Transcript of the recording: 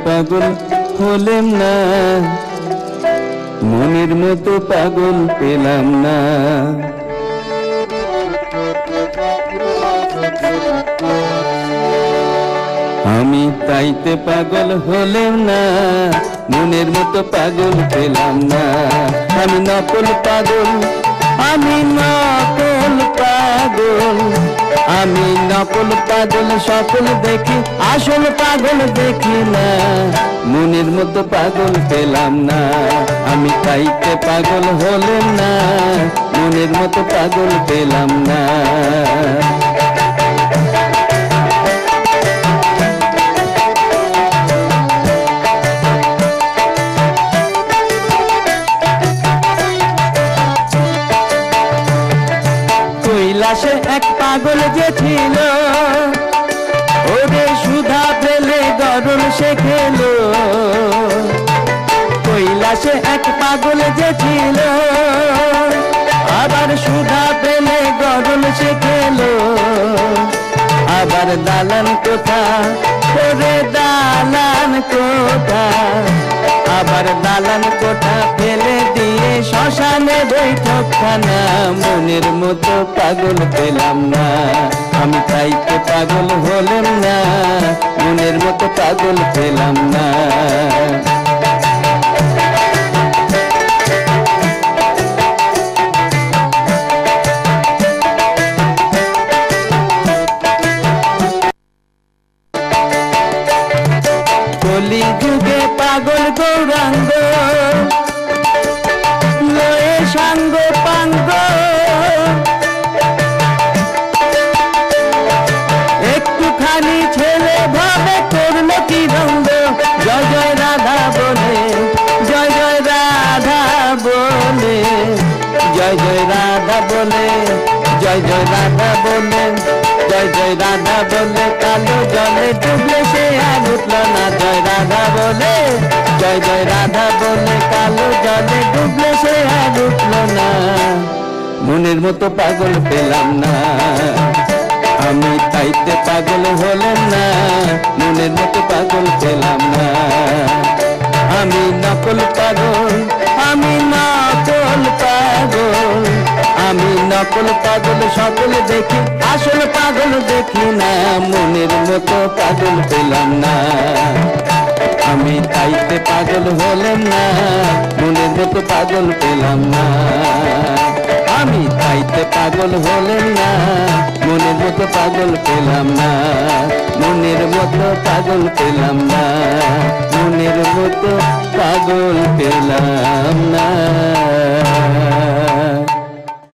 পাগল হলেম না, মনের মতো পাগল পেলাম না। আমি তাইতে পাগল হলেম না, মনের মতো পাগল পেলাম না। আমি নকল পাগল, আমি নকল পাগল, আমি নকল পাগল, সকল দেখি আসল পাগল দেখি না। মনের মতো পাগল পেলাম না, আমি তাইতে পাগল হলেম না, মনের মতো পাগল পেলাম না। কৈলাসে এক পাগল যে ছিল, ওরে সুধা পেলে গরল সে খেলো। কৈলাসে এক পাগল যে ছিল, আবার সুধা পেলে গরল সে খেলো। আবার দালান কোথা, ওরে দালান কোথা, আবার দালান কোঠা ফেলে দিয়ে শ্মশানে বৈঠকখানা। মনের মতো পাগল পেলাম না, আমি তাইতে পাগল হলেম না, মনের মতো পাগল পেলাম না। কলি যুগে পাগল গৌরাঙ্গ, লয়ে সাঙ্গ পাঙ্গ, একটুখানি ছেলে ভাবে করলো কি রঙ্গ। জয় জয় রাধা বলে, জয় জয় রাধা বলে, জয় জয় রাধা বলে, জয় জয় রাধা বলে, জয় জয় রাধা বলে। কালো জলে ডুবলে সে আর উঠল না। জয় রাধা বলে, জয় জয় রাধা বলে, কালো জলে ডুবলে সে আর উঠল না। মনের মতো পাগল পেলাম না, আমি তাইতে পাগল হলেম না, মনের মতো পাগল পেলাম না। আমি নকল পাগল, আমি নকল পাগল, আমি নকল পাগল, সকল দেখি আসল পাগল দেখি না। মনের মতো পাগল পেলাম না, আমি তাইতে পাগল হলেম না, মনের মতো পাগল পেলাম না। আমি তাইতে পাগল হলেম না, মনের মতো পাগল পেলাম না, মনের মতো পাগল পেলাম না, মনের মতো পাগল পেলাম না।